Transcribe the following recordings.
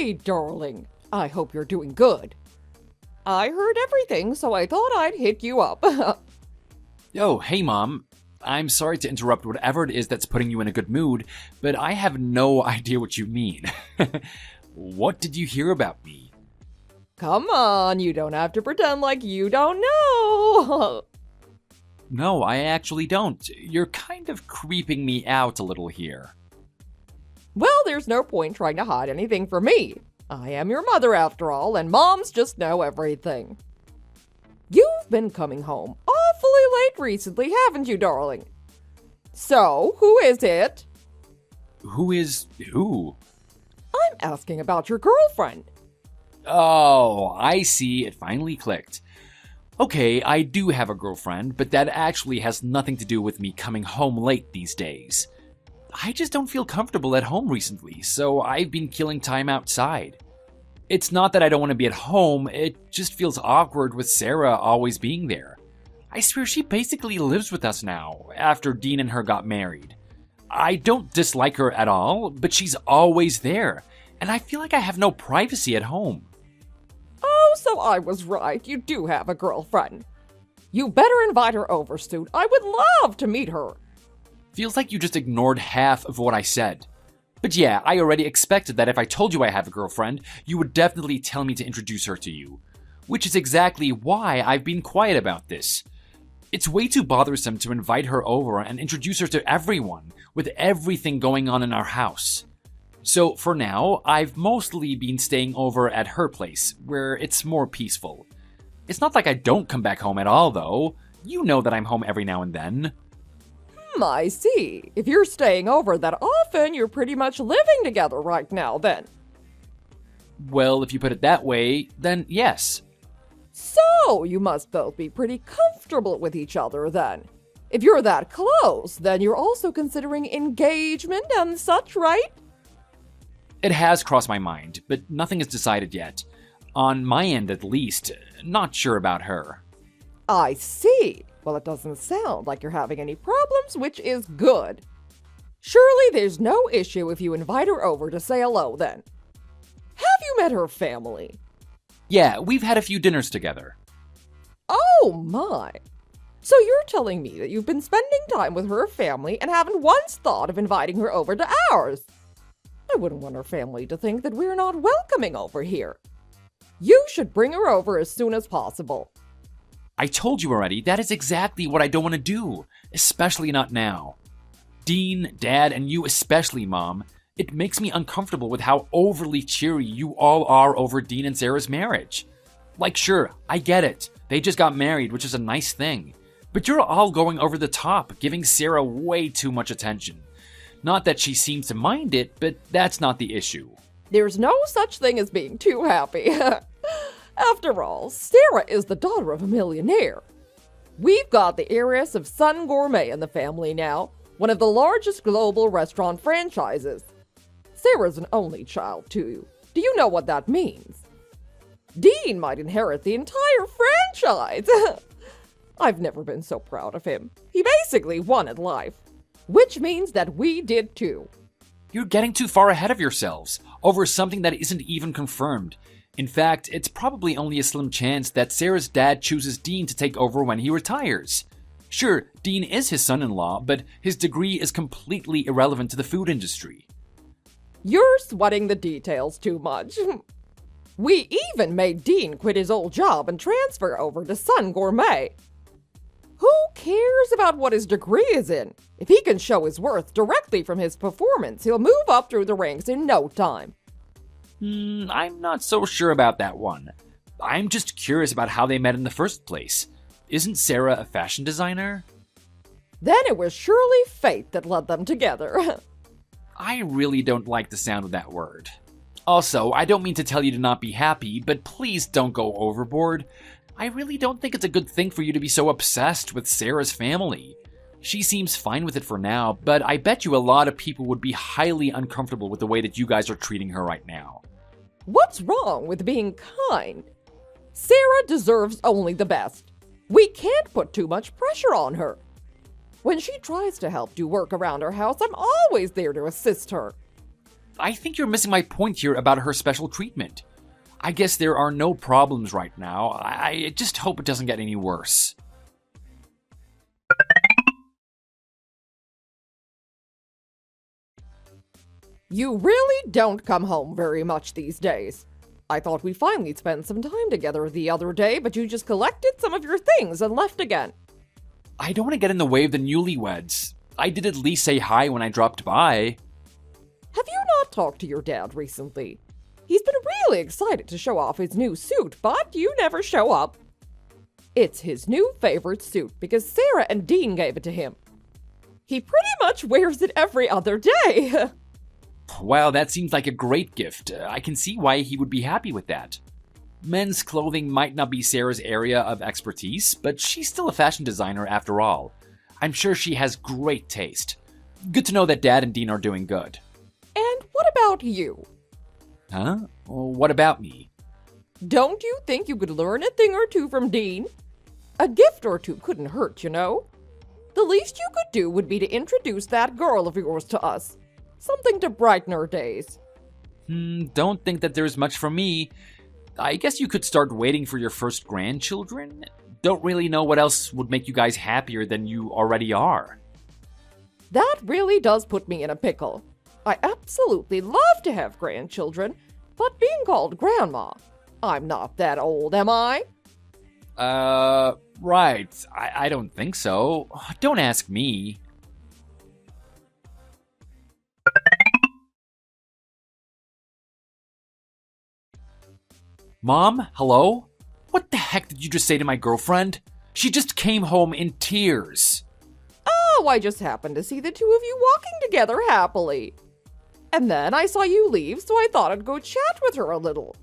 Hey, darling. I hope you're doing good. I heard everything, so I thought I'd hit you up. Oh, hey, Mom. I'm sorry to interrupt whatever it is that's putting you in a good mood, but I have no idea what you mean. What did you hear about me? Come on, you don't have to pretend like you don't know. No, I actually don't. You're kind of creeping me out a little here. Well, there's no point trying to hide anything from me. I am your mother after all, and moms just know everything. You've been coming home awfully late recently, haven't you, darling? So, who is it? Who is who? I'm asking about your girlfriend. Oh, I see. It finally clicked. Okay, I do have a girlfriend, but that actually has nothing to do with me coming home late these days. I just don't feel comfortable at home recently, so I've been killing time outside. It's not that I don't want to be at home, it just feels awkward with Sarah always being there. I swear she basically lives with us now, after Dean and her got married. I don't dislike her at all, but she's always there, and I feel like I have no privacy at home. Oh, so I was right. You do have a girlfriend. You better invite her over soon. I would love to meet her. Feels like you just ignored half of what I said. But yeah, I already expected that if I told you I have a girlfriend, you would definitely tell me to introduce her to you. Which is exactly why I've been quiet about this. It's way too bothersome to invite her over and introduce her to everyone, with everything going on in our house. So for now, I've mostly been staying over at her place, where it's more peaceful. It's not like I don't come back home at all, though. You know that I'm home every now and then. I see. If you're staying over that often, you're pretty much living together right now, then. Well, if you put it that way, then yes. So, you must both be pretty comfortable with each other, then. If you're that close, then you're also considering engagement and such, right? It has crossed my mind, but nothing is decided yet. On my end, at least. Not sure about her. I see. Well, it doesn't sound like you're having any problems, which is good. Surely there's no issue if you invite her over to say hello, then. Have you met her family? Yeah, we've had a few dinners together. Oh my. So you're telling me that you've been spending time with her family and haven't once thought of inviting her over to ours? I wouldn't want her family to think that we're not welcoming over here. You should bring her over as soon as possible. I told you already, that is exactly what I don't want to do, especially not now. Dean, Dad, and you especially, Mom, it makes me uncomfortable with how overly cheery you all are over Dean and Sarah's marriage. Like, sure, I get it. They just got married, which is a nice thing. But you're all going over the top, giving Sarah way too much attention. Not that she seems to mind it, but that's not the issue. There's no such thing as being too happy. After all, Sarah is the daughter of a millionaire. We've got the heiress of Sun Gourmet in the family now, one of the largest global restaurant franchises. Sarah's an only child, too. Do you know what that means? Dean might inherit the entire franchise. I've never been so proud of him. He basically won at life, which means that we did too. You're getting too far ahead of yourselves over something that isn't even confirmed. In fact, it's probably only a slim chance that Sarah's dad chooses Dean to take over when he retires. Sure, Dean is his son-in-law, but his degree is completely irrelevant to the food industry. You're sweating the details too much. We even made Dean quit his old job and transfer over to Sun Gourmet. Who cares about what his degree is in? If he can show his worth directly from his performance, he'll move up through the ranks in no time. I'm not so sure about that one. I'm just curious about how they met in the first place. Isn't Sarah a fashion designer? Then it was surely fate that led them together. I really don't like the sound of that word. Also, I don't mean to tell you to not be happy, but please don't go overboard. I really don't think it's a good thing for you to be so obsessed with Sarah's family. She seems fine with it for now, but I bet you a lot of people would be highly uncomfortable with the way that you guys are treating her right now. What's wrong with being kind? Sarah deserves only the best. We can't put too much pressure on her. When she tries to help do work around our house, I'm always there to assist her. I think you're missing my point here about her special treatment. I guess there are no problems right now. I just hope it doesn't get any worse. You really don't come home very much these days. I thought we finally spent some time together the other day, but you just collected some of your things and left again. I don't want to get in the way of the newlyweds. I did at least say hi when I dropped by. Have you not talked to your dad recently? He's been really excited to show off his new suit, but you never show up. It's his new favorite suit because Sarah and Dean gave it to him. He pretty much wears it every other day. Well, that seems like a great gift. I can see why he would be happy with that. Men's clothing might not be Sarah's area of expertise, but she's still a fashion designer after all. I'm sure she has great taste. Good to know that Dad and Dean are doing good. And what about you? Huh? Well, what about me? Don't you think you could learn a thing or two from Dean? A gift or two couldn't hurt, you know? The least you could do would be to introduce that girl of yours to us. Something to brighten our days. Don't think that there's much from me. I guess you could start waiting for your first grandchildren. Don't really know what else would make you guys happier than you already are. That really does put me in a pickle. I absolutely love to have grandchildren, but being called grandma, I'm not that old, am I? Right. I don't think so. Don't ask me. Mom, hello? What the heck did you just say to my girlfriend? She just came home in tears. Oh, I just happened to see the two of you walking together happily. And then I saw you leave, so I thought I'd go chat with her a little.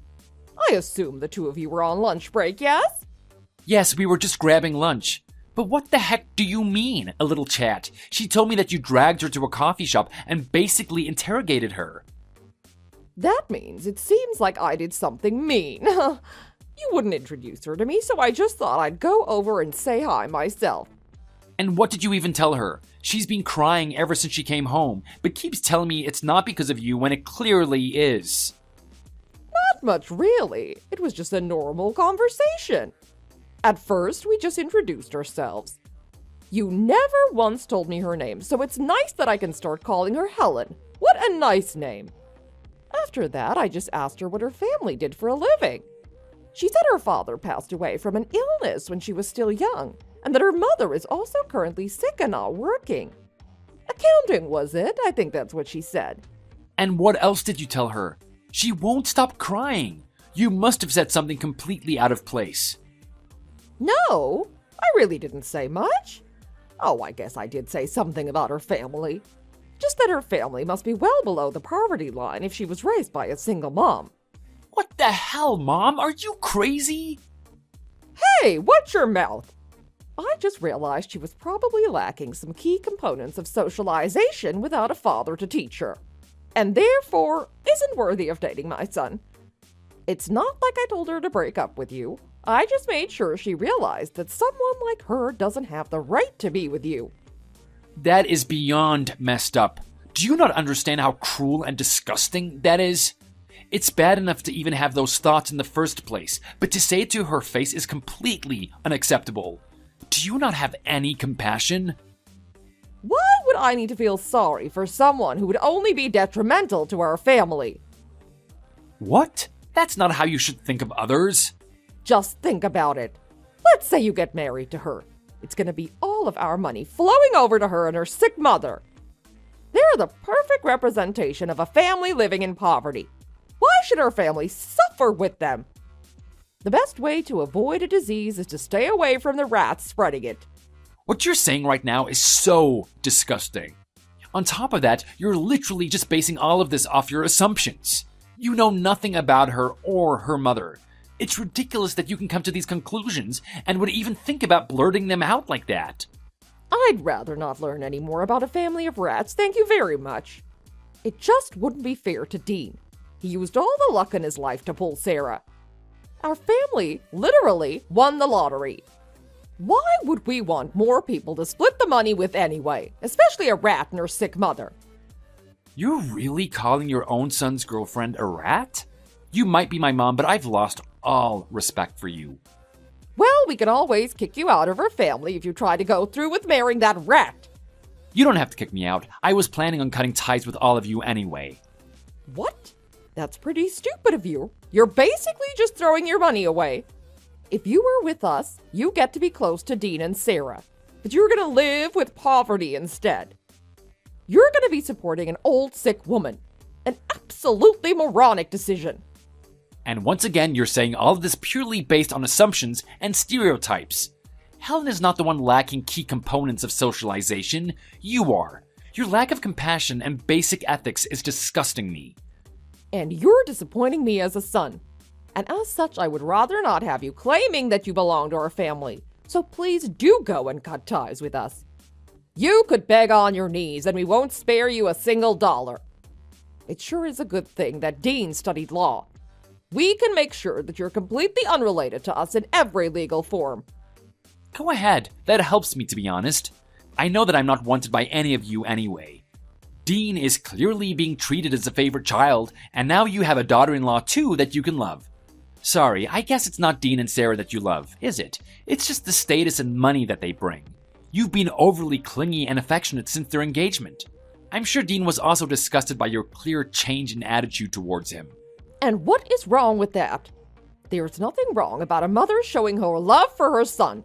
I assume the two of you were on lunch break, yes? Yes, we were just grabbing lunch. But what the heck do you mean, a little chat? She told me that you dragged her to a coffee shop and basically interrogated her. That means it seems like I did something mean. You wouldn't introduce her to me, so I just thought I'd go over and say hi myself. And what did you even tell her? She's been crying ever since she came home, but keeps telling me it's not because of you when it clearly is. Not much, really. It was just a normal conversation. At first, we just introduced ourselves. You never once told me her name, so it's nice that I can start calling her Helen. What a nice name. After that, I just asked her what her family did for a living. She said her father passed away from an illness when she was still young, and that her mother is also currently sick and not working. Accounting, was it? I think that's what she said. And what else did you tell her? She won't stop crying. You must have said something completely out of place. No, I really didn't say much. Oh, I guess I did say something about her family. Just that her family must be well below the poverty line if she was raised by a single mom. What the hell, Mom? Are you crazy? Hey, watch your mouth! I just realized she was probably lacking some key components of socialization without a father to teach her, and therefore isn't worthy of dating my son. It's not like I told her to break up with you. I just made sure she realized that someone like her doesn't have the right to be with you. That is beyond messed up. Do you not understand how cruel and disgusting that is? It's bad enough to even have those thoughts in the first place, but to say it to her face is completely unacceptable. Do you not have any compassion? Why would I need to feel sorry for someone who would only be detrimental to our family? What? That's not how you should think of others. Just think about it. Let's say you get married to her. It's going to be all of our money flowing over to her and her sick mother. They're the perfect representation of a family living in poverty. Why should our family suffer with them? The best way to avoid a disease is to stay away from the rats spreading it. What you're saying right now is so disgusting. On top of that, you're literally just basing all of this off your assumptions. You know nothing about her or her mother. It's ridiculous that you can come to these conclusions and would even think about blurting them out like that. I'd rather not learn any more about a family of rats, thank you very much. It just wouldn't be fair to Dean. He used all the luck in his life to pull Sarah. Our family literally won the lottery. Why would we want more people to split the money with anyway, especially a rat and her sick mother? You're really calling your own son's girlfriend a rat? You might be my mom, but I've lost all respect for you. Well, we can always kick you out of our family if you try to go through with marrying that rat. You don't have to kick me out. I was planning on cutting ties with all of you anyway. What? That's pretty stupid of you. You're basically just throwing your money away. If you were with us, you get to be close to Dean and Sarah, but you're gonna live with poverty instead. You're gonna be supporting an old, sick woman. An absolutely moronic decision. And once again, you're saying all of this purely based on assumptions and stereotypes. Helen is not the one lacking key components of socialization. You are. Your lack of compassion and basic ethics is disgusting me. And you're disappointing me as a son. And as such, I would rather not have you claiming that you belong to our family. So please do go and cut ties with us. You could beg on your knees and we won't spare you a single dollar. It sure is a good thing that Dean studied law. We can make sure that you're completely unrelated to us in every legal form. Go ahead. That helps me, to be honest. I know that I'm not wanted by any of you anyway. Dean is clearly being treated as a favorite child, and now you have a daughter-in-law too that you can love. Sorry, I guess it's not Dean and Sarah that you love, is it? It's just the status and money that they bring. You've been overly clingy and affectionate since their engagement. I'm sure Dean was also disgusted by your clear change in attitude towards him. And what is wrong with that? There's nothing wrong about a mother showing her love for her son.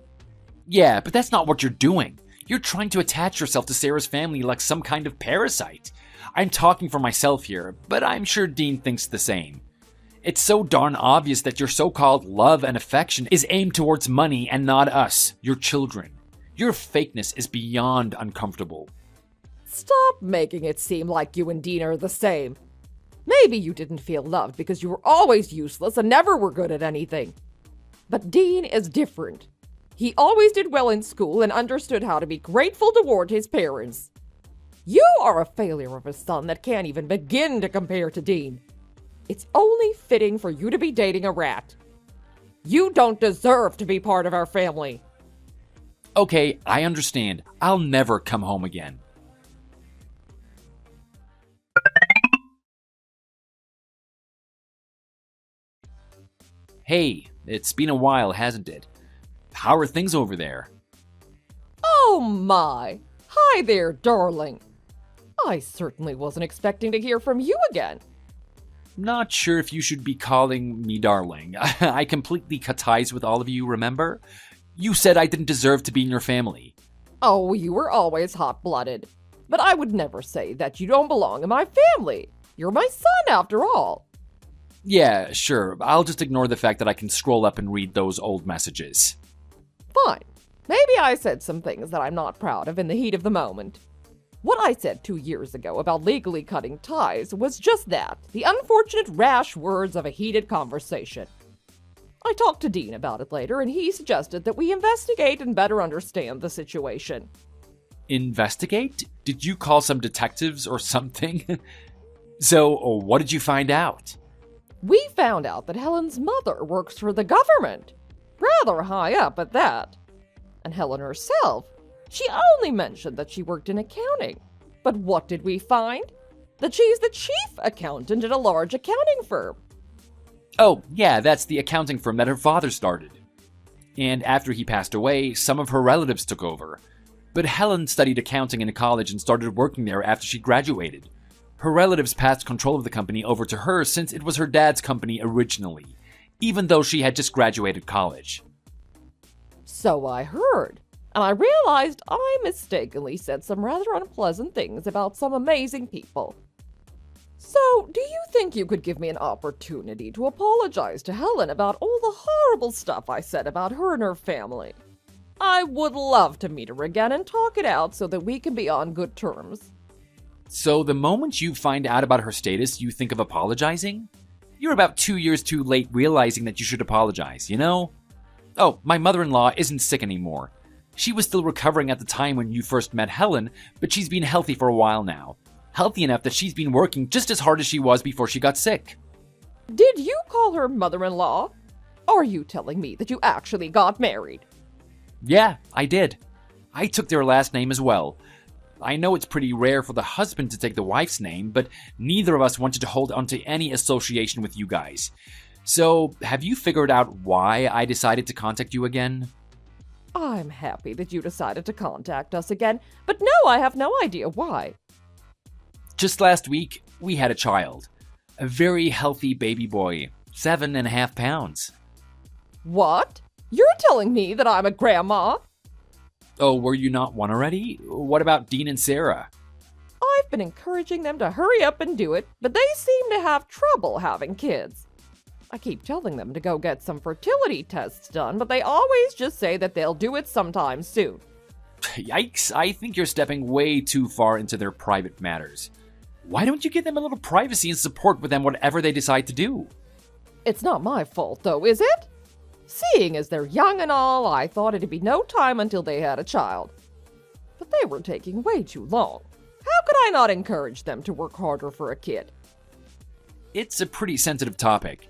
Yeah, but that's not what you're doing. You're trying to attach yourself to Sarah's family like some kind of parasite. I'm talking for myself here, but I'm sure Dean thinks the same. It's so darn obvious that your so-called love and affection is aimed towards money and not us, your children. Your fakeness is beyond uncomfortable. Stop making it seem like you and Dean are the same. Maybe you didn't feel loved because you were always useless and never were good at anything. But Dean is different. He always did well in school and understood how to be grateful toward his parents. You are a failure of a son that can't even begin to compare to Dean. It's only fitting for you to be dating a rat. You don't deserve to be part of our family. Okay, I understand. I'll never come home again. Hey, it's been a while, hasn't it? How are things over there? Oh my! Hi there, darling. I certainly wasn't expecting to hear from you again. Not sure if you should be calling me darling. I completely cut ties with all of you, remember? You said I didn't deserve to be in your family. Oh, you were always hot-blooded. But I would never say that you don't belong in my family. You're my son, after all. Yeah, sure. I'll just ignore the fact that I can scroll up and read those old messages. Fine. Maybe I said some things that I'm not proud of in the heat of the moment. What I said 2 years ago about legally cutting ties was just that, the unfortunate rash words of a heated conversation. I talked to Dean about it later, and he suggested that we investigate and better understand the situation. Investigate? Did you call some detectives or something? So, what did you find out? We found out that Helen's mother works for the government. Rather high up at that. And Helen herself, she only mentioned that she worked in accounting. But what did we find? That she's the chief accountant at a large accounting firm. Oh, yeah, that's the accounting firm that her father started. And after he passed away, some of her relatives took over. But Helen studied accounting in college and started working there after she graduated. Her relatives passed control of the company over to her since it was her dad's company originally, even though she had just graduated college. So I heard, and I realized I mistakenly said some rather unpleasant things about some amazing people. So, do you think you could give me an opportunity to apologize to Helen about all the horrible stuff I said about her and her family? I would love to meet her again and talk it out so that we can be on good terms. So the moment you find out about her status, you think of apologizing? You're about 2 years too late realizing that you should apologize, you know? Oh, my mother-in-law isn't sick anymore. She was still recovering at the time when you first met Helen, but she's been healthy for a while now. Healthy enough that she's been working just as hard as she was before she got sick. Did you call her mother-in-law? Are you telling me that you actually got married? Yeah, I did. I took their last name as well. I know it's pretty rare for the husband to take the wife's name, but neither of us wanted to hold onto any association with you guys. So, have you figured out why I decided to contact you again? I'm happy that you decided to contact us again, but no, I have no idea why. Just last week, we had a child. A very healthy baby boy, 7.5 pounds. What? You're telling me that I'm a grandma? Oh, were you not one already? What about Dean and Sarah? I've been encouraging them to hurry up and do it, but they seem to have trouble having kids. I keep telling them to go get some fertility tests done, but they always just say that they'll do it sometime soon. Yikes, I think you're stepping way too far into their private matters. Why don't you give them a little privacy and support with them whatever they decide to do? It's not my fault, though, is it? Seeing as they're young and all, I thought it'd be no time until they had a child. But they were taking way too long. How could I not encourage them to work harder for a kid? It's a pretty sensitive topic.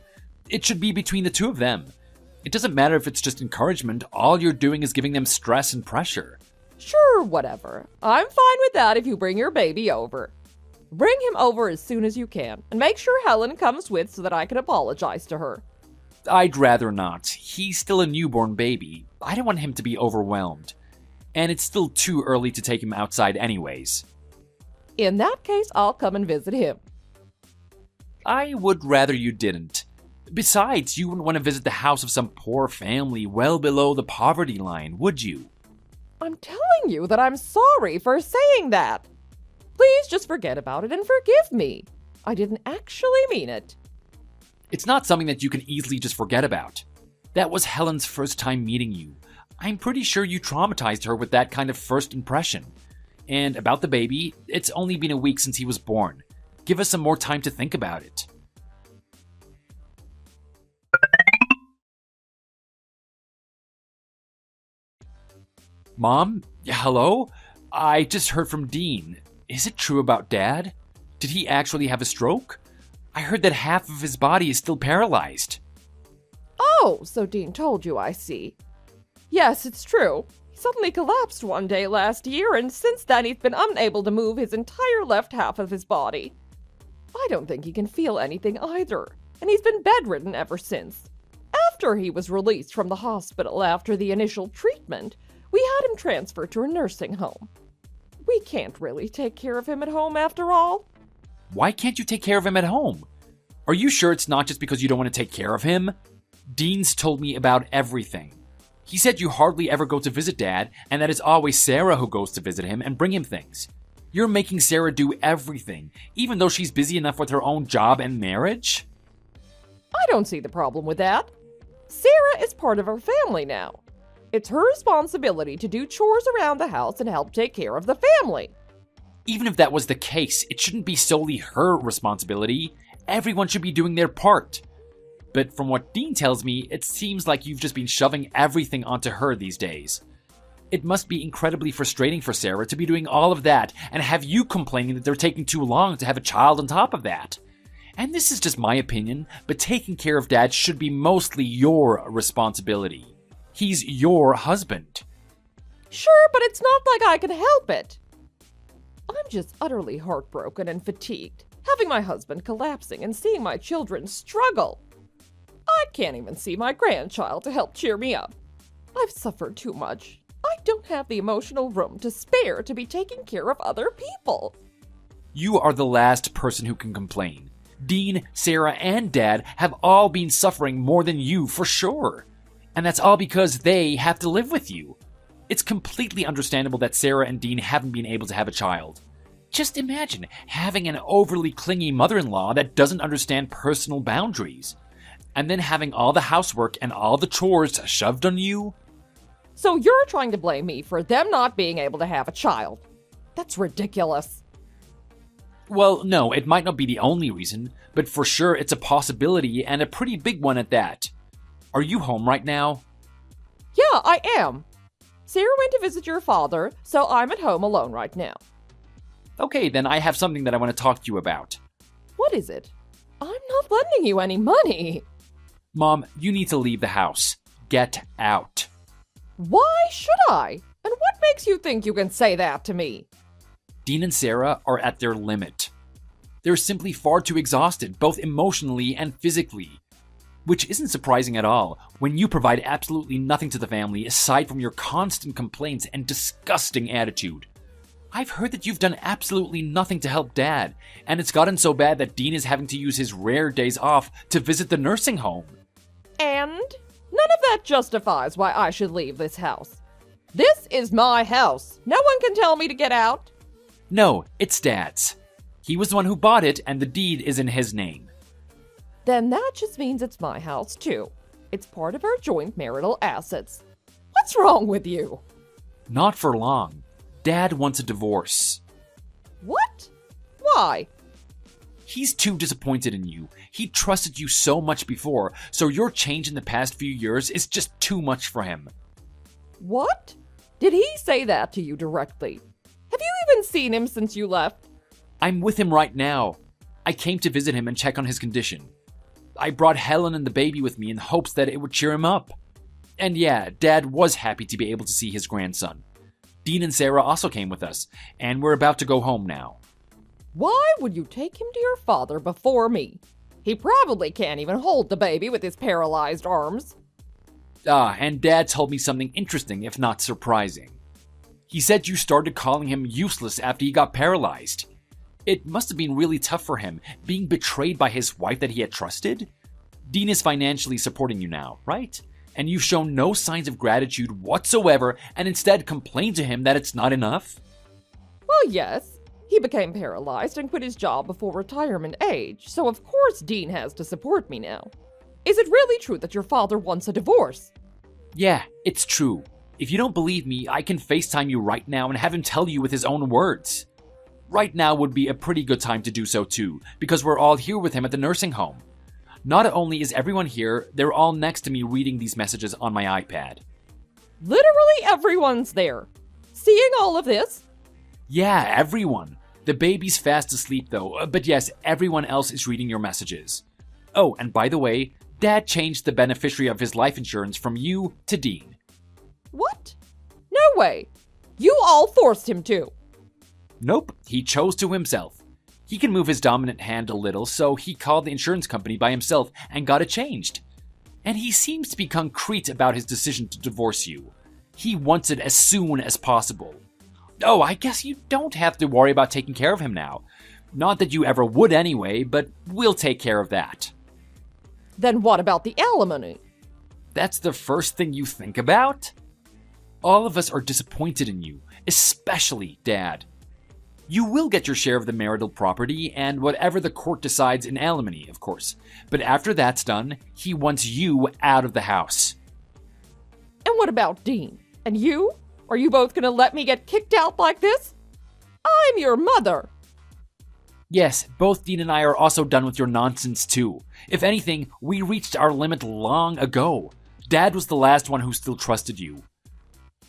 It should be between the two of them. It doesn't matter if it's just encouragement, all you're doing is giving them stress and pressure. Sure, whatever. I'm fine with that if you bring your baby over. Bring him over as soon as you can, and make sure Helen comes with so that I can apologize to her. I'd rather not. He's still a newborn baby. I don't want him to be overwhelmed. And it's still too early to take him outside anyways. In that case, I'll come and visit him. I would rather you didn't. Besides, you wouldn't want to visit the house of some poor family well below the poverty line, would you? I'm telling you that I'm sorry for saying that. Please just forget about it and forgive me. I didn't actually mean it. It's not something that you can easily just forget about. That was Helen's first time meeting you. I'm pretty sure you traumatized her with that kind of first impression. And about the baby, it's only been a week since he was born. Give us some more time to think about it. Mom? Hello? I just heard from Dean. Is it true about Dad? Did he actually have a stroke? I heard that half of his body is still paralyzed. Oh, so Dean told you, I see. Yes, it's true. He suddenly collapsed one day last year, and since then he's been unable to move his entire left half of his body. I don't think he can feel anything either, and he's been bedridden ever since. After he was released from the hospital after the initial treatment, we had him transferred to a nursing home. We can't really take care of him at home after all. Why can't you take care of him at home? Are you sure it's not just because you don't want to take care of him? Dean's told me about everything. He said you hardly ever go to visit Dad, and that it's always Sarah who goes to visit him and bring him things. You're making Sarah do everything, even though she's busy enough with her own job and marriage? I don't see the problem with that. Sarah is part of our family now. It's her responsibility to do chores around the house and help take care of the family. Even if that was the case, it shouldn't be solely her responsibility. Everyone should be doing their part. But from what Dean tells me, it seems like you've just been shoving everything onto her these days. It must be incredibly frustrating for Sarah to be doing all of that and have you complaining that they're taking too long to have a child on top of that. And this is just my opinion, but taking care of Dad should be mostly your responsibility. He's your husband. Sure, but it's not like I can help it. I'm just utterly heartbroken and fatigued, having my husband collapsing and seeing my children struggle. I can't even see my grandchild to help cheer me up. I've suffered too much. I don't have the emotional room to spare to be taking care of other people. You are the last person who can complain. Dean, Sarah, and Dad have all been suffering more than you for sure. And that's all because they have to live with you. It's completely understandable that Sarah and Dean haven't been able to have a child. Just imagine having an overly clingy mother-in-law that doesn't understand personal boundaries. And then having all the housework and all the chores shoved on you. So you're trying to blame me for them not being able to have a child. That's ridiculous. Well, no, it might not be the only reason, but for sure it's a possibility and a pretty big one at that. Are you home right now? Yeah, I am. Sarah went to visit your father, so I'm at home alone right now. Okay, then I have something that I want to talk to you about. What is it? I'm not lending you any money. Mom, you need to leave the house. Get out. Why should I? And what makes you think you can say that to me? Dean and Sarah are at their limit. They're simply far too exhausted, both emotionally and physically. Which isn't surprising at all, when you provide absolutely nothing to the family aside from your constant complaints and disgusting attitude. I've heard that you've done absolutely nothing to help Dad, and it's gotten so bad that Dean is having to use his rare days off to visit the nursing home. And none of that justifies why I should leave this house. This is my house. No one can tell me to get out. No, it's Dad's. He was the one who bought it, and the deed is in his name. Then that just means it's my house, too. It's part of our joint marital assets. What's wrong with you? Not for long. Dad wants a divorce. What? Why? He's too disappointed in you. He trusted you so much before, so your change in the past few years is just too much for him. What? Did he say that to you directly? Have you even seen him since you left? I'm with him right now. I came to visit him and check on his condition. I brought Helen and the baby with me in hopes that it would cheer him up. And yeah, Dad was happy to be able to see his grandson. Dean and Sarah also came with us, and we're about to go home now. Why would you take him to your father before me? He probably can't even hold the baby with his paralyzed arms. And Dad told me something interesting, if not surprising. He said you started calling him useless after he got paralyzed. It must have been really tough for him, being betrayed by his wife that he had trusted. Dean is financially supporting you now, right? And you've shown no signs of gratitude whatsoever and instead complained to him that it's not enough? Well, yes. He became paralyzed and quit his job before retirement age, so of course Dean has to support me now. Is it really true that your father wants a divorce? Yeah, it's true. If you don't believe me, I can FaceTime you right now and have him tell you with his own words. Right now would be a pretty good time to do so too, because we're all here with him at the nursing home. Not only is everyone here, they're all next to me reading these messages on my iPad. Literally everyone's there. Seeing all of this? Yeah, everyone. The baby's fast asleep though, but yes, everyone else is reading your messages. Oh, and by the way, Dad changed the beneficiary of his life insurance from you to Dean. What? No way. You all forced him to. Nope, he chose to himself. He can move his dominant hand a little, so he called the insurance company by himself and got it changed. And he seems to be concrete about his decision to divorce you. He wants it as soon as possible. Oh, I guess you don't have to worry about taking care of him now. Not that you ever would anyway, but we'll take care of that. Then what about the alimony? That's the first thing you think about? All of us are disappointed in you, especially Dad. You will get your share of the marital property and whatever the court decides in alimony, of course. But after that's done, he wants you out of the house. And what about Dean? And you? Are you both gonna let me get kicked out like this? I'm your mother. Yes, both Dean and I are also done with your nonsense too. If anything, we reached our limit long ago. Dad was the last one who still trusted you.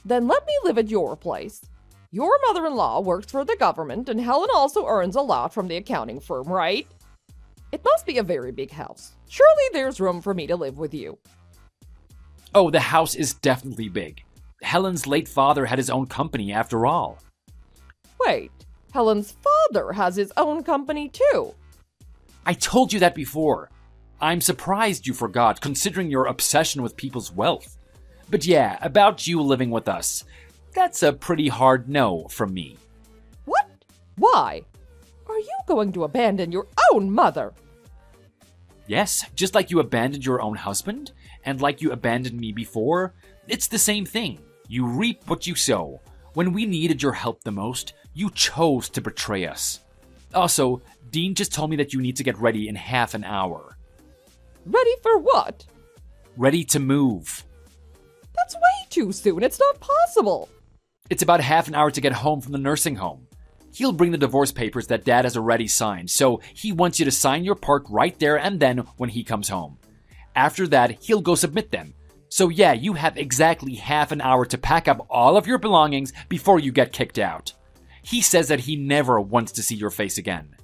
Then let me live at your place. Your mother-in-law works for the government, and Helen also earns a lot from the accounting firm, right? It must be a very big house. Surely there's room for me to live with you. Oh, the house is definitely big. Helen's late father had his own company after all. Wait, Helen's father has his own company too. I told you that before. I'm surprised you forgot, considering your obsession with people's wealth. But yeah, about you living with us. That's a pretty hard no from me. What? Why? Are you going to abandon your own mother? Yes, just like you abandoned your own husband, and like you abandoned me before, it's the same thing. You reap what you sow. When we needed your help the most, you chose to betray us. Also, Dean just told me that you need to get ready in half an hour. Ready for what? Ready to move. That's way too soon. It's not possible. It's about half an hour to get home from the nursing home. He'll bring the divorce papers that Dad has already signed, so he wants you to sign your part right there and then when he comes home. After that, he'll go submit them. So yeah, you have exactly half an hour to pack up all of your belongings before you get kicked out. He says that he never wants to see your face again.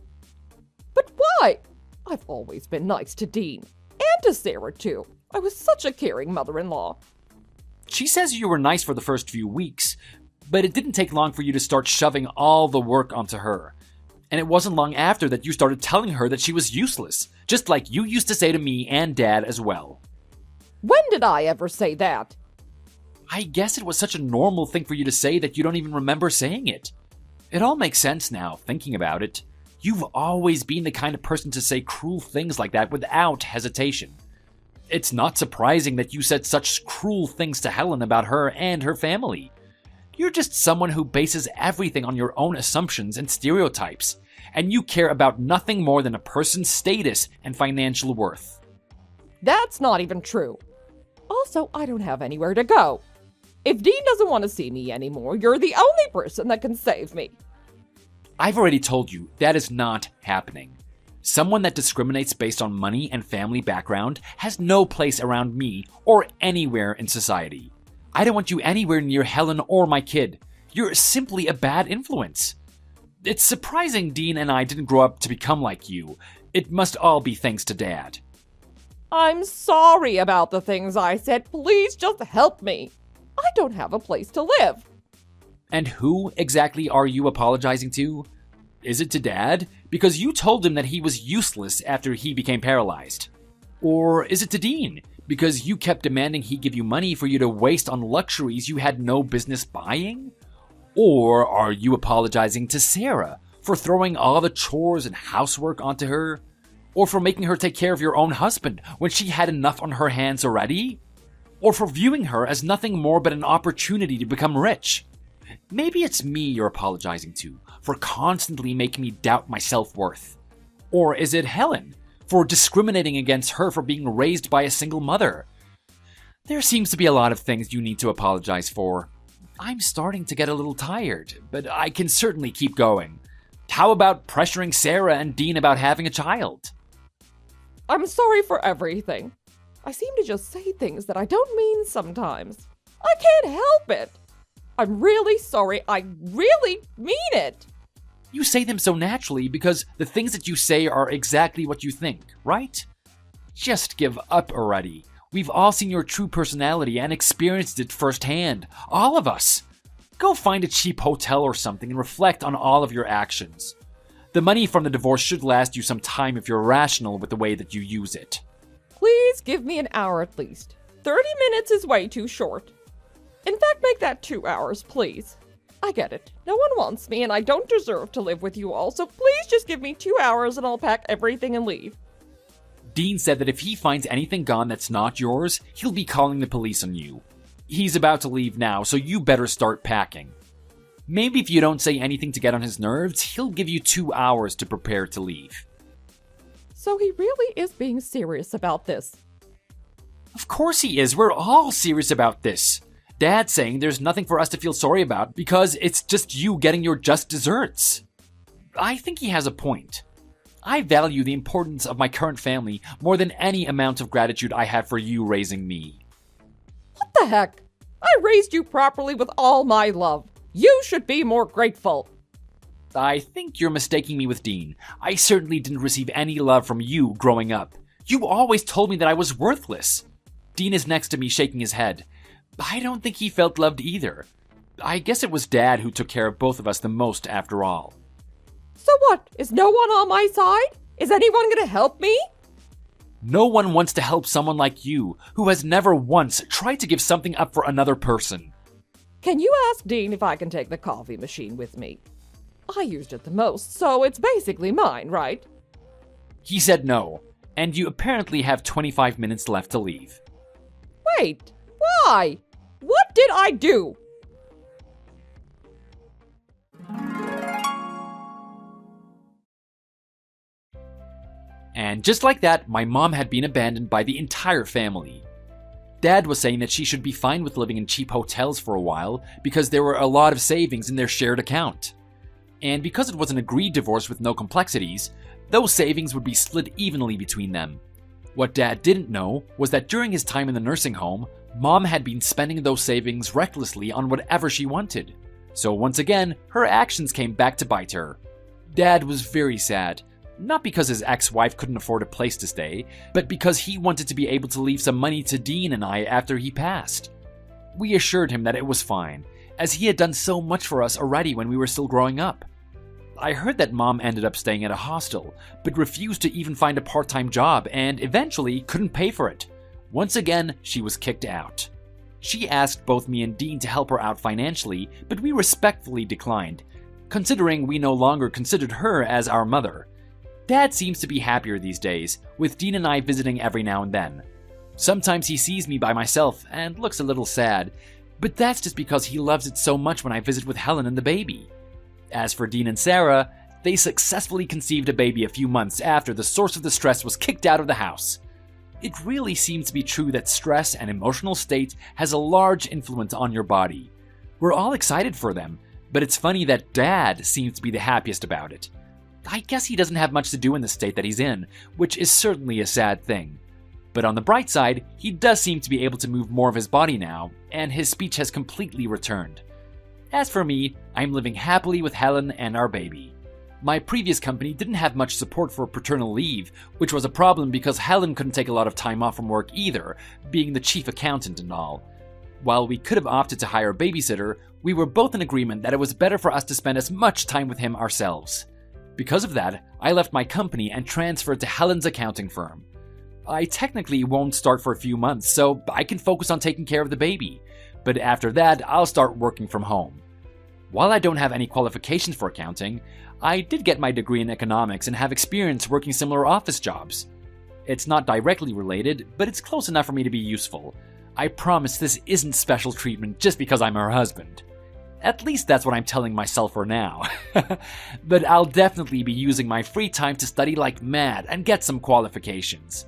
But why? I've always been nice to Dean. And to Sarah, too. I was such a caring mother-in-law. She says you were nice for the first few weeks, But it didn't take long for you to start shoving all the work onto her. And it wasn't long after that you started telling her that she was useless, just like you used to say to me and Dad as well. When did I ever say that? I guess it was such a normal thing for you to say that you don't even remember saying it. It all makes sense now, thinking about it. You've always been the kind of person to say cruel things like that without hesitation. It's not surprising that you said such cruel things to Helen about her and her family. You're just someone who bases everything on your own assumptions and stereotypes, and you care about nothing more than a person's status and financial worth. That's not even true. Also, I don't have anywhere to go. If Dean doesn't want to see me anymore, you're the only person that can save me. I've already told you that is not happening. Someone that discriminates based on money and family background has no place around me or anywhere in society. I don't want you anywhere near Helen or my kid. You're simply a bad influence. It's surprising Dean and I didn't grow up to become like you. It must all be thanks to Dad. I'm sorry about the things I said. Please just help me. I don't have a place to live. And who exactly are you apologizing to? Is it to Dad? Because you told him that he was useless after he became paralyzed. Or is it to Dean? Because you kept demanding he give you money for you to waste on luxuries you had no business buying? Or are you apologizing to Sarah for throwing all the chores and housework onto her? Or for making her take care of your own husband when she had enough on her hands already? Or for viewing her as nothing more but an opportunity to become rich? Maybe it's me you're apologizing to for constantly making me doubt my self-worth. Or is it Helen for discriminating against her for being raised by a single mother? There seems to be a lot of things you need to apologize for. I'm starting to get a little tired, but I can certainly keep going. How about pressuring Sarah and Dean about having a child? I'm sorry for everything. I seem to just say things that I don't mean sometimes. I can't help it. I'm really sorry. I really mean it. You say them so naturally because the things that you say are exactly what you think, right? Just give up already. We've all seen your true personality and experienced it firsthand. All of us. Go find a cheap hotel or something and reflect on all of your actions. The money from the divorce should last you some time if you're rational with the way that you use it. Please give me an hour at least. 30 minutes is way too short. In fact, make that 2 hours, please. I get it. No one wants me, and I don't deserve to live with you all, so please just give me 2 hours and I'll pack everything and leave. Dean said that if he finds anything gone that's not yours, he'll be calling the police on you. He's about to leave now, so you better start packing. Maybe if you don't say anything to get on his nerves, he'll give you 2 hours to prepare to leave. So he really is being serious about this. Of course he is. We're all serious about this. Dad's saying there's nothing for us to feel sorry about because it's just you getting your just desserts. I think he has a point. I value the importance of my current family more than any amount of gratitude I have for you raising me. What the heck? I raised you properly with all my love. You should be more grateful. I think you're mistaking me with Dean. I certainly didn't receive any love from you growing up. You always told me that I was worthless. Dean is next to me shaking his head. I don't think he felt loved either. I guess it was Dad who took care of both of us the most after all. So what? Is no one on my side? Is anyone gonna help me? No one wants to help someone like you, who has never once tried to give something up for another person. Can you ask Dean if I can take the coffee machine with me? I used it the most, so it's basically mine, right? He said no, and you apparently have 25 minutes left to leave. Wait, why? What did I do? And just like that, my mom had been abandoned by the entire family. Dad was saying that she should be fine with living in cheap hotels for a while because there were a lot of savings in their shared account. And because it was an agreed divorce with no complexities, those savings would be split evenly between them. What Dad didn't know was that during his time in the nursing home, Mom had been spending those savings recklessly on whatever she wanted. So once again, her actions came back to bite her. Dad was very sad. Not because his ex-wife couldn't afford a place to stay, but because he wanted to be able to leave some money to Dean and I after he passed. We assured him that it was fine, as he had done so much for us already when we were still growing up. I heard that Mom ended up staying at a hostel, but refused to even find a part-time job and eventually couldn't pay for it. Once again, she was kicked out. She asked both me and Dean to help her out financially, but we respectfully declined, considering we no longer considered her as our mother. Dad seems to be happier these days, with Dean and I visiting every now and then. Sometimes he sees me by myself and looks a little sad, but that's just because he loves it so much when I visit with Helen and the baby. As for Dean and Sarah, they successfully conceived a baby a few months after the source of the stress was kicked out of the house. It really seems to be true that stress and emotional state has a large influence on your body. We're all excited for them, but it's funny that Dad seems to be the happiest about it. I guess he doesn't have much to do in the state that he's in, which is certainly a sad thing. But on the bright side, he does seem to be able to move more of his body now, and his speech has completely returned. As for me, I'm living happily with Helen and our baby. My previous company didn't have much support for paternal leave, which was a problem because Helen couldn't take a lot of time off from work either, being the chief accountant and all. While we could have opted to hire a babysitter, we were both in agreement that it was better for us to spend as much time with him ourselves. Because of that, I left my company and transferred to Helen's accounting firm. I technically won't start for a few months, so I can focus on taking care of the baby. But after that, I'll start working from home. While I don't have any qualifications for accounting, I did get my degree in economics and have experience working similar office jobs. It's not directly related, but it's close enough for me to be useful. I promise this isn't special treatment just because I'm her husband. At least that's what I'm telling myself for now. But I'll definitely be using my free time to study like mad and get some qualifications.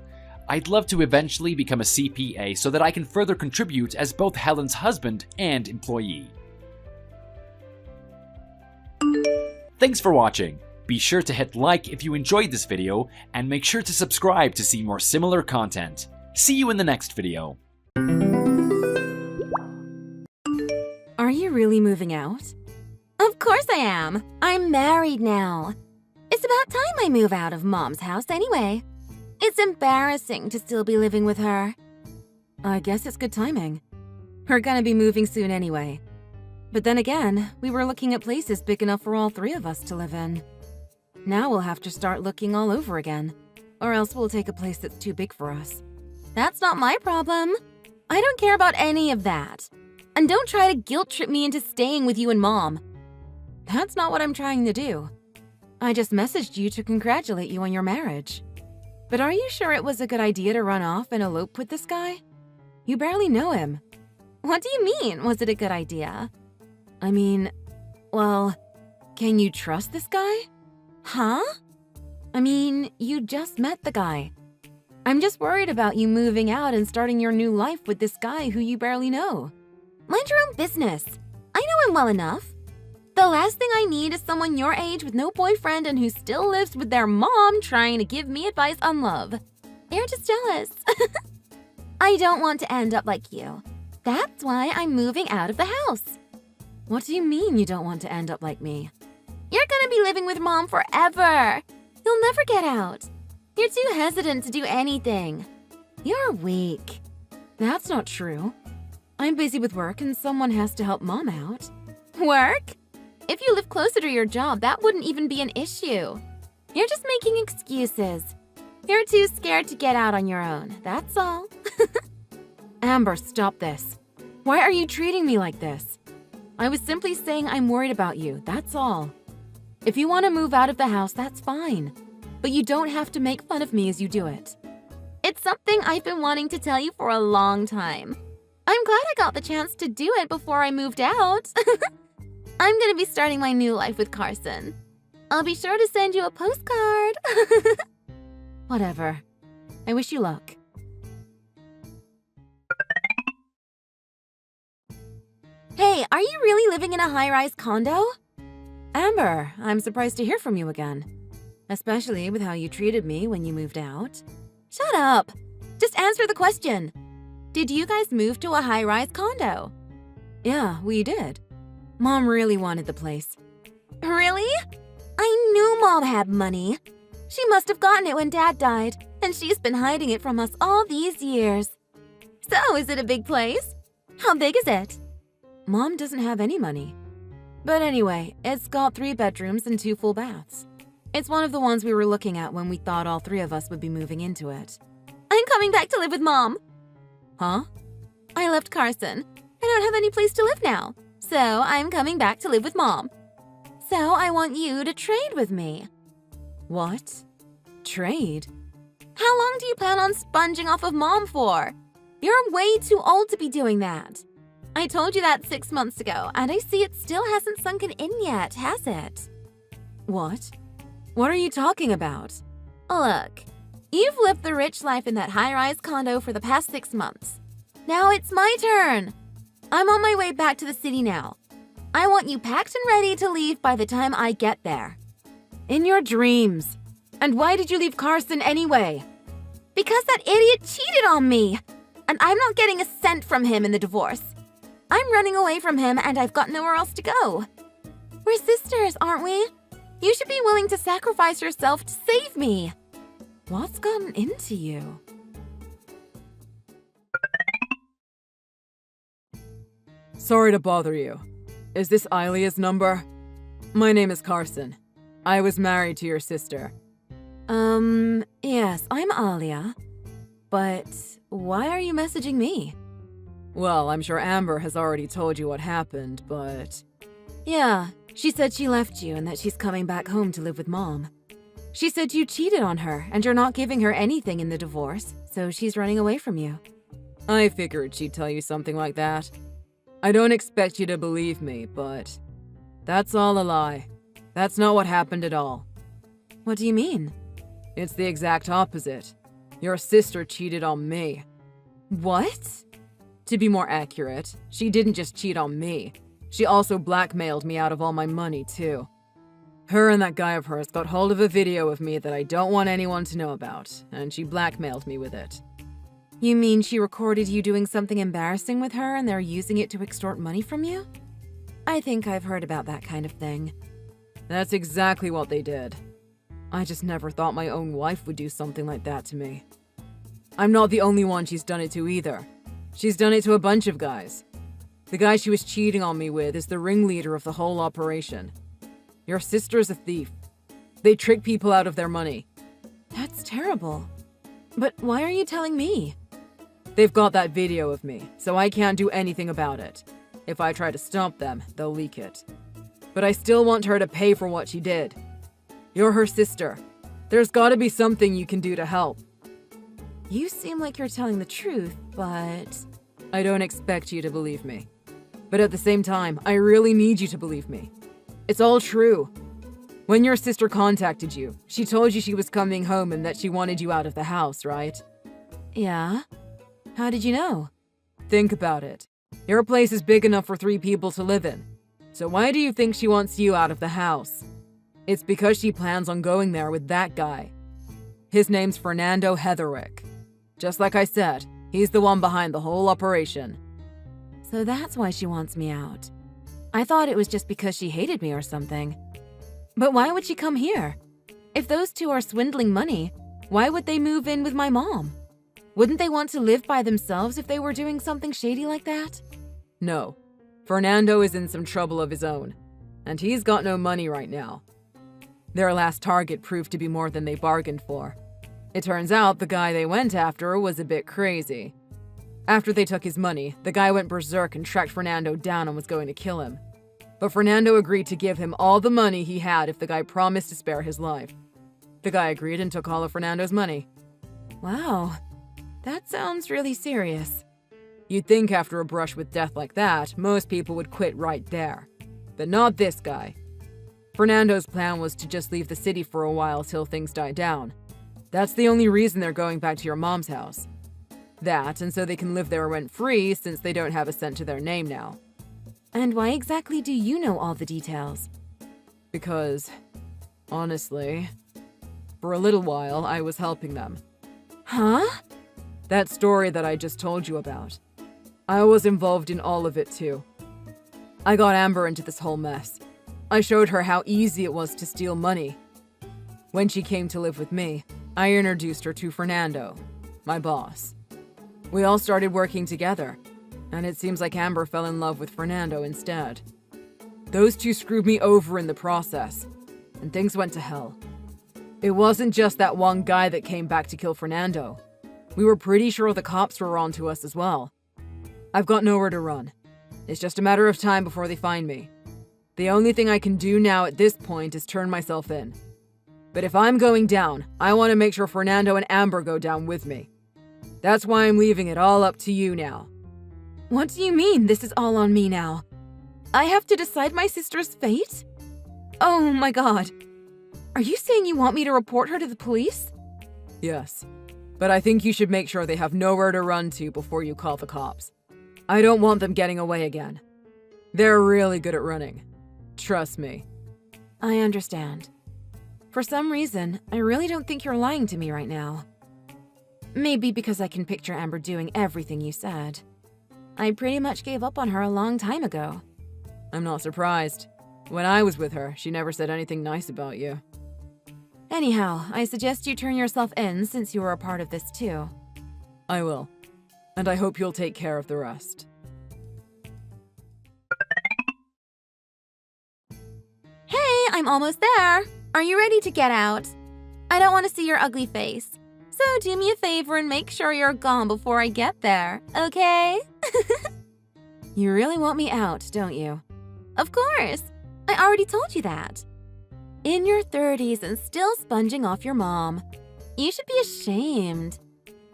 I'd love to eventually become a CPA so that I can further contribute as both Helen's husband and employee. Thanks for watching. Be sure to hit like if you enjoyed this video, and make sure to subscribe to see more similar content. See you in the next video. Are you really moving out? Of course I am. I'm married now. It's about time I move out of Mom's house anyway. It's embarrassing to still be living with her. I guess it's good timing. We're gonna be moving soon anyway. But then again, we were looking at places big enough for all three of us to live in. Now we'll have to start looking all over again, or else we'll take a place that's too big for us. That's not my problem. I don't care about any of that. And don't try to guilt trip me into staying with you and Mom. That's not what I'm trying to do. I just messaged you to congratulate you on your marriage. But are you sure it was a good idea to run off and elope with this guy? You barely know him. What do you mean, was it a good idea? I mean, well, can you trust this guy? Huh? I mean, you just met the guy. I'm just worried about you moving out and starting your new life with this guy who you barely know. Mind your own business. I know him well enough. The last thing I need is someone your age with no boyfriend and who still lives with their mom trying to give me advice on love. You're just jealous. I don't want to end up like you. That's why I'm moving out of the house. What do you mean you don't want to end up like me? You're gonna be living with Mom forever. You'll never get out. You're too hesitant to do anything. You're weak. That's not true. I'm busy with work and someone has to help Mom out. Work? If you live closer to your job, that wouldn't even be an issue. You're just making excuses. You're too scared to get out on your own, that's all. Amber, stop this. Why are you treating me like this? I was simply saying I'm worried about you, that's all. If you want to move out of the house, that's fine. But you don't have to make fun of me as you do it. It's something I've been wanting to tell you for a long time. I'm glad I got the chance to do it before I moved out. I'm gonna be starting my new life with Carson. I'll be sure to send you a postcard. Whatever. I wish you luck. Hey, are you really living in a high-rise condo? Amber, I'm surprised to hear from you again. Especially with how you treated me when you moved out. Shut up! Just answer the question. Did you guys move to a high-rise condo? Yeah, we did. Mom really wanted the place. Really? I knew Mom had money. She must have gotten it when Dad died, and she's been hiding it from us all these years. So, is it a big place? How big is it? Mom doesn't have any money. But anyway, it's got 3 bedrooms and 2 full baths. It's one of the ones we were looking at when we thought all 3 of us would be moving into it. I'm coming back to live with Mom. Huh? I left Carson. I don't have any place to live now. So I'm coming back to live with Mom. So I want you to trade with me. What? Trade? How long do you plan on sponging off of Mom for? You're way too old to be doing that. I told you that 6 months ago, and I see it still hasn't sunken in yet, has it? What? What are you talking about? Look, you've lived the rich life in that high-rise condo for the past 6 months. Now it's my turn. I'm on my way back to the city now. I want you packed and ready to leave by the time I get there. In your dreams. And why did you leave Carson anyway? Because that idiot cheated on me. And I'm not getting a cent from him in the divorce. I'm running away from him and I've got nowhere else to go. We're sisters, aren't we? You should be willing to sacrifice yourself to save me. What's gotten into you? Sorry to bother you. Is this Ilia's number? My name is Carson. I was married to your sister. Yes, I'm Alia. But why are you messaging me? Well, I'm sure Amber has already told you what happened, but... Yeah, she said she left you and that she's coming back home to live with Mom. She said you cheated on her and you're not giving her anything in the divorce, so she's running away from you. I figured she'd tell you something like that. I don't expect you to believe me, but... that's all a lie. That's not what happened at all. What do you mean? It's the exact opposite. Your sister cheated on me. What? To be more accurate, she didn't just cheat on me. She also blackmailed me out of all my money, too. Her and that guy of hers got hold of a video of me that I don't want anyone to know about, and she blackmailed me with it. You mean she recorded you doing something embarrassing with her and they're using it to extort money from you? I think I've heard about that kind of thing. That's exactly what they did. I just never thought my own wife would do something like that to me. I'm not the only one she's done it to either. She's done it to a bunch of guys. The guy she was cheating on me with is the ringleader of the whole operation. Your sister's a thief. They trick people out of their money. That's terrible. But why are you telling me? They've got that video of me, so I can't do anything about it. If I try to stop them, they'll leak it. But I still want her to pay for what she did. You're her sister. There's gotta be something you can do to help. You seem like you're telling the truth, but... I don't expect you to believe me. But at the same time, I really need you to believe me. It's all true. When your sister contacted you, she told you she was coming home and that she wanted you out of the house, right? Yeah? How did you know? Think about it. Your place is big enough for 3 people to live in. So why do you think she wants you out of the house? It's because she plans on going there with that guy. His name's Fernando Heatherwick. Just like I said, he's the one behind the whole operation. So that's why she wants me out. I thought it was just because she hated me or something. But why would she come here? If those 2 are swindling money, why would they move in with my mom? Wouldn't they want to live by themselves if they were doing something shady like that? No. Fernando is in some trouble of his own, and he's got no money right now. Their last target proved to be more than they bargained for. It turns out the guy they went after was a bit crazy. After they took his money, the guy went berserk and tracked Fernando down and was going to kill him. But Fernando agreed to give him all the money he had if the guy promised to spare his life. The guy agreed and took all of Fernando's money. Wow, that sounds really serious. You'd think after a brush with death like that, most people would quit right there. But not this guy. Fernando's plan was to just leave the city for a while till things died down. That's the only reason they're going back to your mom's house. That, and so they can live there rent-free since they don't have a cent to their name now. And why exactly do you know all the details? Because, honestly, for a little while I was helping them. Huh? That story that I just told you about. I was involved in all of it too. I got Amber into this whole mess. I showed her how easy it was to steal money. When she came to live with me, I introduced her to Fernando, my boss. We all started working together, And it seems like Amber fell in love with Fernando instead. Those two screwed me over in the process, and things went to hell. It wasn't just that one guy that came back to kill Fernando. We were pretty sure the cops were onto us as well. I've got nowhere to run. It's just a matter of time before they find me. The only thing I can do now at this point is turn myself in. But if I'm going down, I want to make sure Fernando and Amber go down with me. That's why I'm leaving it all up to you now. What do you mean this is all on me now? I have to decide my sister's fate? Oh my god. Are you saying you want me to report her to the police? Yes, but I think you should make sure they have nowhere to run to before you call the cops. I don't want them getting away again. They're really good at running. Trust me. I understand. For some reason, I really don't think you're lying to me right now. Maybe because I can picture Amber doing everything you said. I pretty much gave up on her a long time ago. I'm not surprised. When I was with her, she never said anything nice about you. Anyhow, I suggest you turn yourself in since you were a part of this too. I will. And I hope you'll take care of the rest. Hey, I'm almost there. Are you ready to get out? I don't want to see your ugly face. So do me a favor and make sure you're gone before I get there, okay? You really want me out, don't you? Of course. I already told you that. In your 30s and still sponging off your mom. You should be ashamed.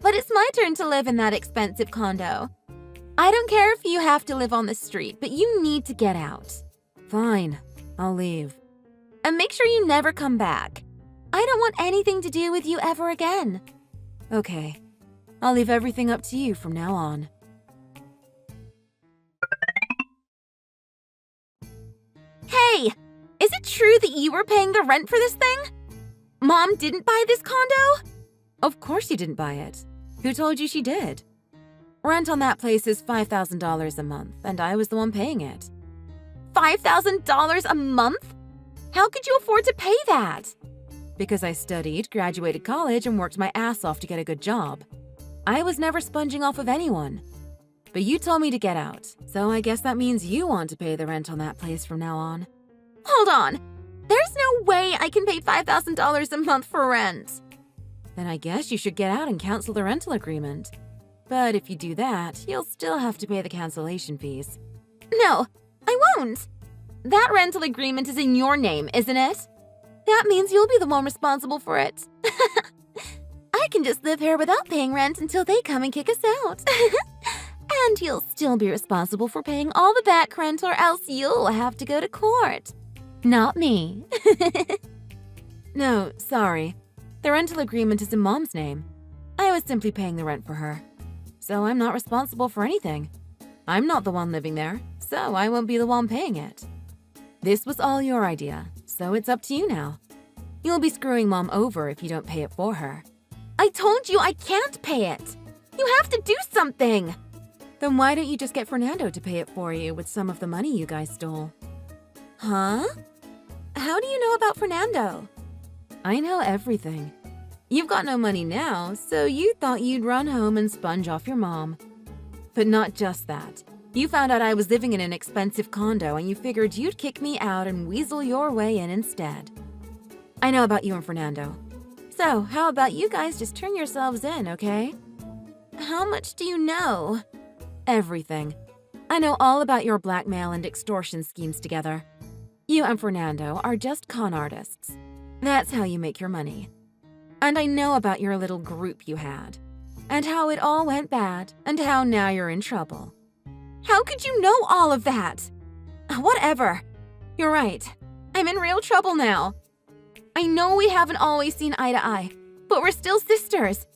But it's my turn to live in that expensive condo. I don't care if you have to live on the street, but you need to get out. Fine, I'll leave. And make sure you never come back. I don't want anything to do with you ever again. Okay, I'll leave everything up to you from now on. Hey, is it true that you were paying the rent for this thing? Mom didn't buy this condo? Of course you didn't buy it. Who told you she did? Rent on that place is $5,000 a month, and I was the one paying it. $5,000 a month? How could you afford to pay that? Because I studied, graduated college, and worked my ass off to get a good job. I was never sponging off of anyone. But you told me to get out, so I guess that means you want to pay the rent on that place from now on. Hold on. There's no way I can pay $5,000 a month for rent. Then I guess you should get out and cancel the rental agreement. But if you do that, you'll still have to pay the cancellation fees. No, I won't. That rental agreement is in your name, isn't it? That means you'll be the one responsible for it. I can just live here without paying rent until they come and kick us out. And you'll still be responsible for paying all the back rent, or else you'll have to go to court. Not me. No, sorry. The rental agreement is in Mom's name. I was simply paying the rent for her. So I'm not responsible for anything. I'm not the one living there, so I won't be the one paying it. This was all your idea, so it's up to you now. You'll be screwing Mom over if you don't pay it for her. I told you I can't pay it. You have to do something. Then why don't you just get Fernando to pay it for you with some of the money you guys stole? Huh? How do you know about Fernando? I know everything. You've got no money now, so you thought you'd run home and sponge off your mom. But not just that. You found out I was living in an expensive condo and you figured you'd kick me out and weasel your way in instead. I know about you and Fernando. So, how about you guys just turn yourselves in, okay? How much do you know? Everything. I know all about your blackmail and extortion schemes together. You and Fernando are just con artists. That's how you make your money. And I know about your little group you had, and how it all went bad, and how now you're in trouble. How could you know all of that? Whatever. You're right. I'm in real trouble now. I know we haven't always seen eye to eye, but we're still sisters.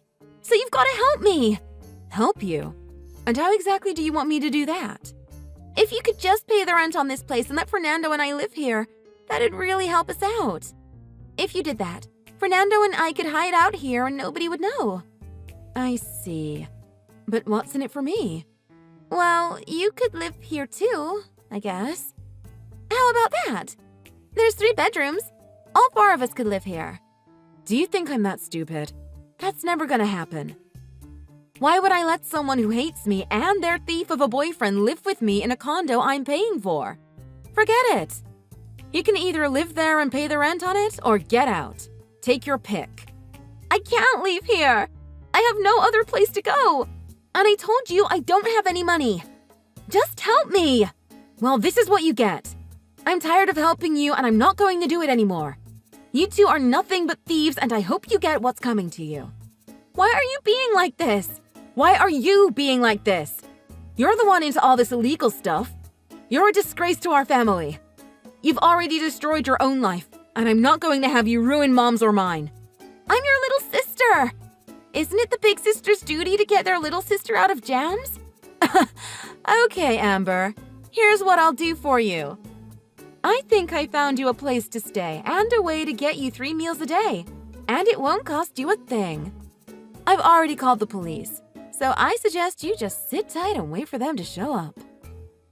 So you've got to help me. Help you? And how exactly do you want me to do that? If you could just pay the rent on this place and let Fernando and I live here, that'd really help us out. If you did that, Fernando and I could hide out here and nobody would know. I see. But what's in it for me? Well, you could live here too, I guess. How about that? There's 3 bedrooms. All 4 of us could live here. Do you think I'm that stupid? That's never gonna happen. Why would I let someone who hates me and their thief of a boyfriend live with me in a condo I'm paying for? Forget it. You can either live there and pay the rent on it or get out. Take your pick. I can't leave here. I have no other place to go. And I told you I don't have any money. Just help me. Well, this is what you get. I'm tired of helping you and I'm not going to do it anymore. You two are nothing but thieves and I hope you get what's coming to you. Why are you being like this? Why are you being like this? You're the one into all this illegal stuff. You're a disgrace to our family. You've already destroyed your own life, and I'm not going to have you ruin Mom's or mine. I'm your little sister. Isn't it the big sister's duty to get their little sister out of jams? Okay, Amber. Here's what I'll do for you. I think I found you a place to stay and a way to get you 3 meals a day, and it won't cost you a thing. I've already called the police, so I suggest you just sit tight and wait for them to show up.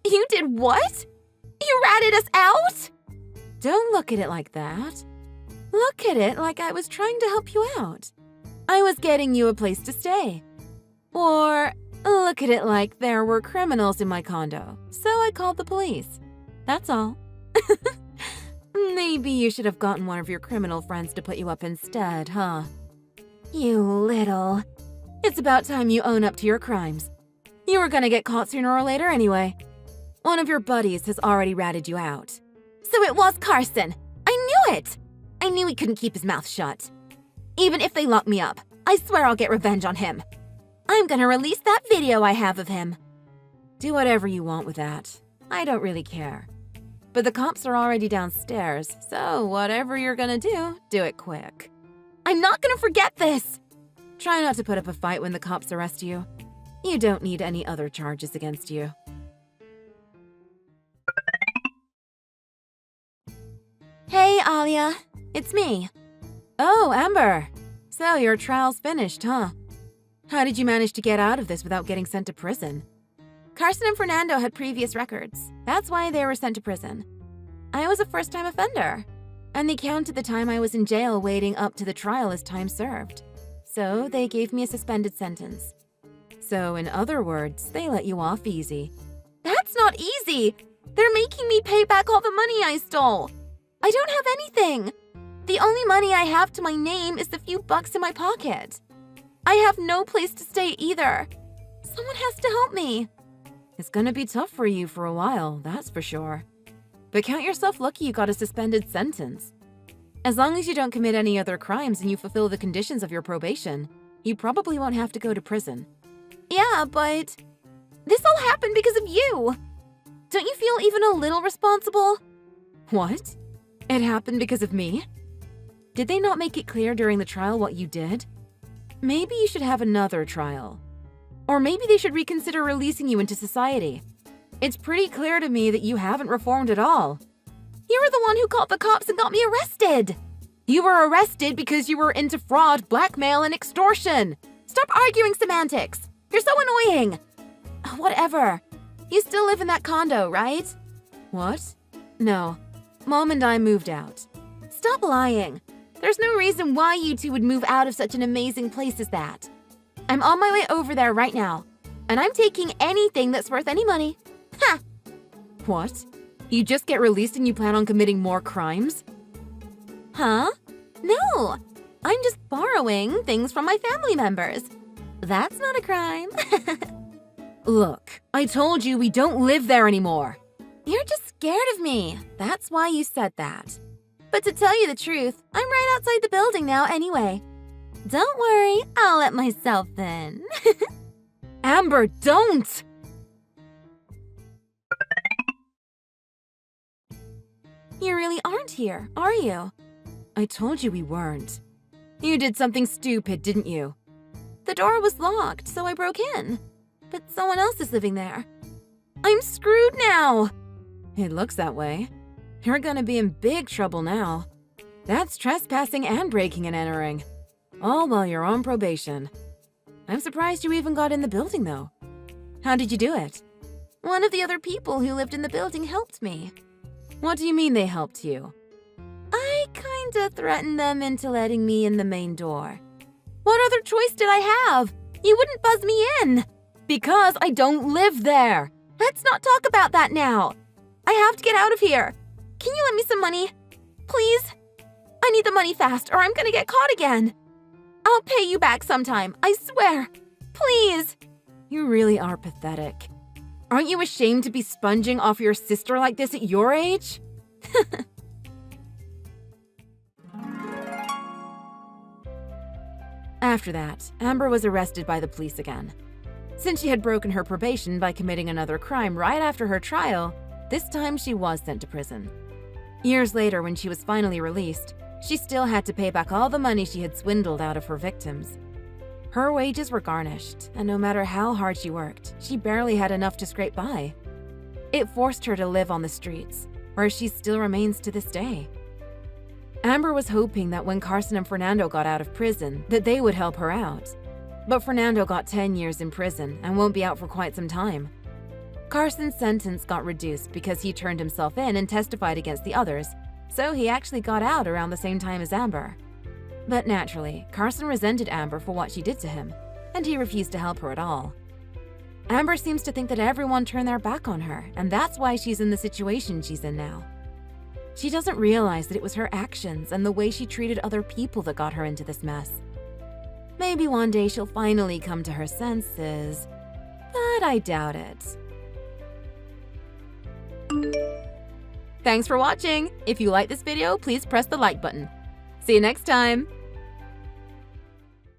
You did what? You ratted us out? Don't look at it like that. Look at it like I was trying to help you out. I was getting you a place to stay. Or look at it like there were criminals in my condo, so I called the police. That's all. Maybe you should have gotten one of your criminal friends to put you up instead, huh? You little. It's about time you own up to your crimes. You were gonna get caught sooner or later anyway. One of your buddies has already ratted you out. So it was Carson. I knew it. I knew he couldn't keep his mouth shut. Even if they lock me up, I swear I'll get revenge on him. I'm gonna release that video I have of him. Do whatever you want with that. I don't really care. But the cops are already downstairs, so whatever you're gonna do it quick. I'm not gonna forget this! Try not to put up a fight when the cops arrest you. You don't need any other charges against you. Hey, Alia. It's me. Oh, Amber. So your trial's finished, huh? How did you manage to get out of this without getting sent to prison? Carson and Fernando had previous records. That's why they were sent to prison. I was a first-time offender, and they counted the time I was in jail waiting up to the trial as time served. So they gave me a suspended sentence. So in other words, they let you off easy. That's not easy! They're making me pay back all the money I stole! I don't have anything! The only money I have to my name is the few bucks in my pocket. I have no place to stay either. Someone has to help me. It's gonna be tough for you for a while, that's for sure. But count yourself lucky you got a suspended sentence. As long as you don't commit any other crimes and you fulfill the conditions of your probation, you probably won't have to go to prison. Yeah, but this all happened because of you. Don't you feel even a little responsible? What? It happened because of me? Did they not make it clear during the trial what you did? Maybe you should have another trial. Or maybe they should reconsider releasing you into society. It's pretty clear to me that you haven't reformed at all. You were the one who called the cops and got me arrested. You were arrested because you were into fraud, blackmail, and extortion. Stop arguing semantics. You're so annoying. Whatever. You still live in that condo, right? What? No. Mom and I moved out. Stop lying. There's no reason why you two would move out of such an amazing place as that. I'm on my way over there right now, and I'm taking anything that's worth any money. Ha! What? You just get released and you plan on committing more crimes? Huh? No. I'm just borrowing things from my family members. That's not a crime. Look, I told you we don't live there anymore. You're just scared of me. That's why you said that. But to tell you the truth, I'm right outside the building now anyway. Don't worry, I'll let myself in. Amber, don't! You really aren't here, are you? I told you we weren't. You did something stupid, didn't you? The door was locked, so I broke in. But someone else is living there. I'm screwed now! It looks that way. You're gonna be in big trouble now. That's trespassing and breaking and entering. All while you're on probation. I'm surprised you even got in the building, though. How did you do it? One of the other people who lived in the building helped me. What do you mean they helped you? I kinda threatened them into letting me in the main door. What other choice did I have? You wouldn't buzz me in. Because I don't live there. Let's not talk about that now. I have to get out of here. Can you lend me some money? Please? I need the money fast or I'm gonna get caught again. I'll pay you back sometime, I swear. Please. You really are pathetic. Aren't you ashamed to be sponging off your sister like this at your age? After that, Amber was arrested by the police again. Since she had broken her probation by committing another crime right after her trial, this time she was sent to prison. Years later, when she was finally released, she still had to pay back all the money she had swindled out of her victims. Her wages were garnished, and no matter how hard she worked, she barely had enough to scrape by. It forced her to live on the streets, where she still remains to this day. Amber was hoping that when Carson and Fernando got out of prison, that they would help her out. But Fernando got 10 years in prison and won't be out for quite some time. Carson's sentence got reduced because he turned himself in and testified against the others, so he actually got out around the same time as Amber. But naturally, Carson resented Amber for what she did to him, and he refused to help her at all. Amber seems to think that everyone turned their back on her, and that's why she's in the situation she's in now. She doesn't realize that it was her actions and the way she treated other people that got her into this mess. Maybe one day she'll finally come to her senses, but I doubt it. Thanks for watching! If you like this video, please press the like button. See you next time!